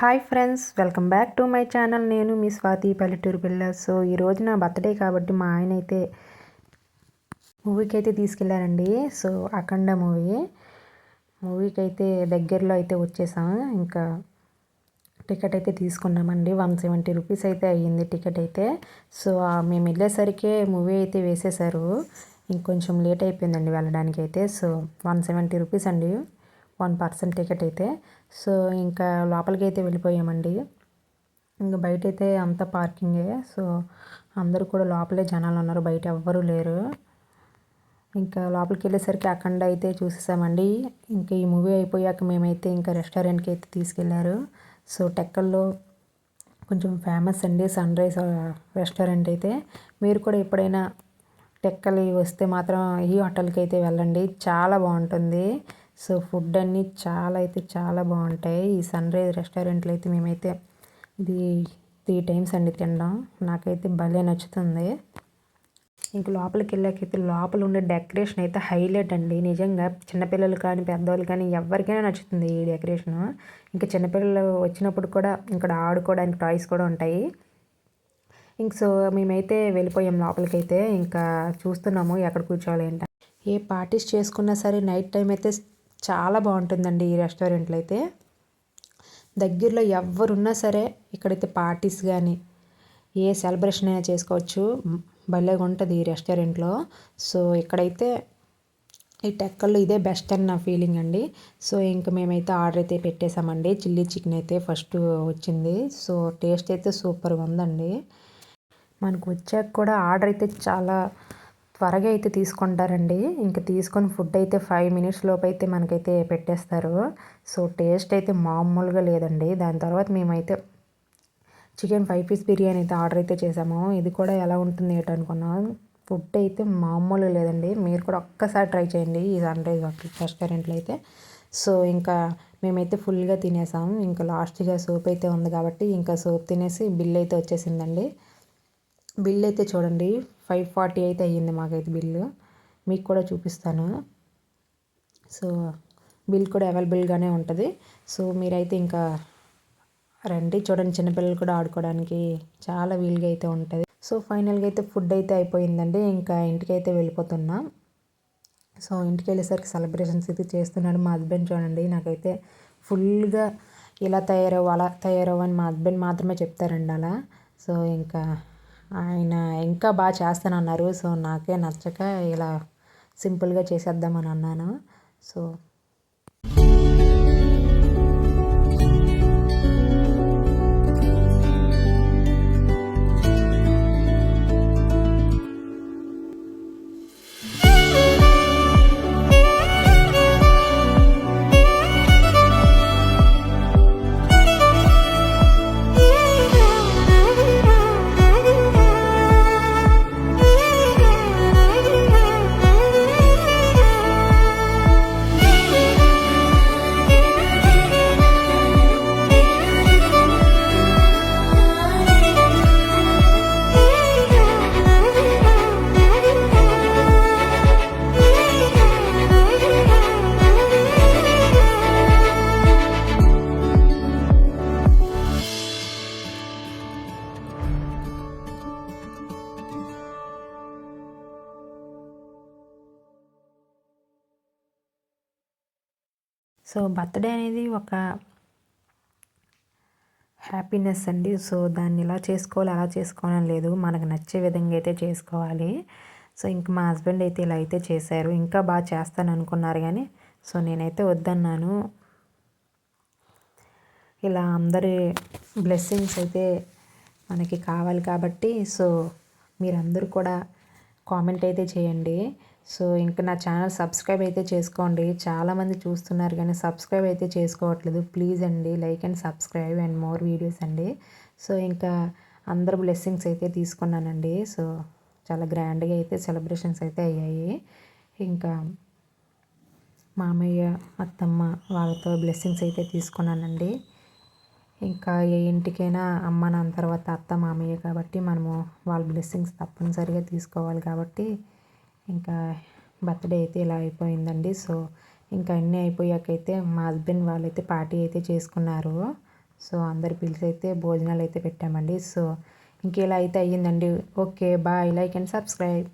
Hi friends, welcome back to my channel. నేను మీ స్వాతి పల్లెటూరు పిల్ల. సో ఈరోజు నా బర్త్డే కాబట్టి మా ఆయన అయితే మూవీకి అయితే తీసుకెళ్లారండి. సో అఖండ మూవీకి అయితే దగ్గరలో అయితే వచ్చేసాం. ఇంకా టికెట్ అయితే తీసుకున్నామండి. 170 రూపీస్ అయితే అయ్యింది టికెట్ అయితే. సో మేము వెళ్ళేసరికి మూవీ అయితే వేసేసారు. ఇంకొంచెం లేట్ అయిపోయిందండి వెళ్ళడానికి అయితే. సో 170 రూపీస్ అండి 1 పర్సన్ టికెట్ అయితే. సో ఇంకా లోపలికి అయితే వెళ్ళిపోయామండి. ఇంకా బయట అయితే అంతా పార్కింగే. సో అందరూ కూడా లోపలే జనాలు ఉన్నారు, బయట ఎవ్వరూ లేరు. ఇంకా లోపలికి వెళ్ళేసరికి అఖండ అయితే చూసేసామండి. ఇంకా ఈ మూవీ అయిపోయాక మేమైతే ఇంకా రెస్టారెంట్కి అయితే తీసుకెళ్లారు. సో టెక్కల్లో కొంచెం ఫేమస్ అండి సన్ రైజ్ రెస్టారెంట్ అయితే. మీరు కూడా ఎప్పుడైనా టెక్కలి వస్తే మాత్రం ఈ హోటల్కి అయితే వెళ్ళండి, చాలా బాగుంటుంది. సో ఫుడ్ అన్నీ చాలా బాగుంటాయి. ఈ సన్ రైజ్ రెస్టారెంట్లో అయితే మేమైతే ఇది 3 టైమ్స్ అండి తినడం. నాకైతే భలే నచ్చుతుంది. ఇంక లోపలికి వెళ్ళాకైతే లోపల ఉండే డెకరేషన్ అయితే హైలైట్ అండి. నిజంగా చిన్నపిల్లలు కానీ పెద్దవాళ్ళు కానీ ఎవరికైనా నచ్చుతుంది ఈ డెకరేషను. ఇంకా చిన్నపిల్లలు వచ్చినప్పుడు కూడా ఇక్కడ ఆడుకోవడానికి టాయ్స్ కూడా ఉంటాయి. ఇంక సో మేమైతే వెళ్ళిపోయాం లోపలికైతే. ఇంకా చూస్తున్నాము ఎక్కడ కూర్చోవాలి ఏంట. ఏ పార్టీస్ చేసుకున్నా సరే నైట్ టైం అయితే చాలా బాగుంటుందండి ఈ రెస్టారెంట్లో అయితే. దగ్గరలో ఎవరున్నా సరే ఇక్కడైతే పార్టీస్ కానీ ఏ సెలబ్రేషన్ అయినా చేసుకోవచ్చు. భలేగా ఉంటుంది ఈ రెస్టారెంట్లో. సో ఇక్కడైతే ఈ టెక్కల్లో ఇదే బెస్ట్ అని నా ఫీలింగ్ అండి. సో ఇంకా మేమైతే ఆర్డర్ అయితే పెట్టేశామండి. చిల్లీ చికెన్ అయితే ఫస్ట్ వచ్చింది. సో టేస్ట్ అయితే సూపర్గా ఉందండి. మనకు వచ్చాక కూడా ఆర్డర్ అయితే చాలా త్వరగా అయితే తీసుకుంటారండి. ఇంకా తీసుకొని ఫుడ్ అయితే 5 మినిట్స్ లోపు అయితే మనకైతే పెట్టేస్తారు. సో టేస్ట్ అయితే మామూలుగా లేదండి. దాని తర్వాత మేమైతే చికెన్ 5 పీస్ బిర్యానీ అయితే ఆర్డర్ అయితే చేసాము. ఇది కూడా ఎలా ఉంటుంది ఏంటనుకున్నాం. ఫుడ్ అయితే మామూలుగా లేదండి. మీరు కూడా ఒక్కసారి ట్రై చేయండి ఈ సన్ రైజ్ రెస్టారెంట్లో అయితే. సో ఇంకా మేమైతే ఫుల్గా తినేసాము. ఇంకా లాస్ట్గా సూప్ అయితే ఉంది కాబట్టి ఇంకా సూప్ తినేసి బిల్ అయితే వచ్చేసిందండి. బిల్ అయితే చూడండి 540 అయితే అయ్యింది మాకైతే బిల్లు. మీకు కూడా చూపిస్తాను. సో బిల్ కూడా అవైలబుల్గానే ఉంటుంది. సో మీరైతే ఇంకా రండి, చూడండి చిన్నపిల్లలు కూడా ఆడుకోవడానికి చాలా వీలుగా అయితే ఉంటుంది. సో ఫైనల్గా అయితే ఫుడ్ అయితే అయిపోయిందండి. ఇంకా ఇంటికైతే వెళ్ళిపోతున్నాం. సో ఇంటికి వెళ్ళేసరికి సెలబ్రేషన్స్ అయితే చేస్తున్నాడు మా హస్బెండ్. చూడండి నాకైతే ఫుల్గా ఇలా తయారవు అలా తయారవు అని మా హస్బెండ్ మాత్రమే చెప్తారండి అలా. సో ఇంకా ఆయన ఇంకా బాగా చేస్తానన్నారు. సో నాకే నచ్చక ఇలా సింపుల్గా చేసేద్దామని అన్నాను. సో సో బర్త్డే అనేది ఒక హ్యాపీనెస్ అండి. సో దాన్ని ఇలా చేసుకోవాలి అలా చేసుకోవాలని లేదు, మనకు నచ్చే విధంగా అయితే చేసుకోవాలి. సో ఇంక మా హస్బెండ్ అయితే ఇలా అయితే చేశారు. ఇంకా బాగా చేస్తాను అనుకున్నారు కానీ సో నేనైతే వద్దన్నాను. ఇలా అందరి బ్లెస్సింగ్స్ అయితే మనకి కావాలి కాబట్టి సో మీరందరూ కూడా కామెంట్ అయితే చేయండి. సో ఇంకా నా ఛానల్ సబ్స్క్రైబ్ అయితే చేసుకోండి. చాలామంది చూస్తున్నారు కానీ సబ్స్క్రైబ్ అయితే చేసుకోవట్లేదు. ప్లీజ్ అండి, like and subscribe and more videos అండి. సో ఇంకా అందరు బ్లెస్సింగ్స్ అయితే తీసుకున్నానండి. సో చాలా గ్రాండ్గా అయితే సెలబ్రేషన్స్ అయితే అయ్యాయి. ఇంకా మామయ్య అత్తమ్మ వాళ్ళతో బ్లెస్సింగ్స్ అయితే తీసుకున్నానండి. ఇంకా ఏ ఇంటికైనా అమ్మ నాన్న తర్వాత అత్త మామయ్య కాబట్టి మనము వాళ్ళ బ్లెస్సింగ్స్ తప్పనిసరిగా తీసుకోవాలి కాబట్టి ఇంకా బర్త్డే అయితే ఇలా అయిపోయిందండి. సో ఇంకా అన్నీ అయిపోయాకైతే మా హస్బెండ్ వాళ్ళైతే పార్టీ అయితే చేసుకున్నారు. సో అందరు పిలిచి అయితే భోజనాలు అయితే పెట్టామండి. సో ఇంక ఇలా అయితే అయ్యిందండి. Okay bye, like and subscribe.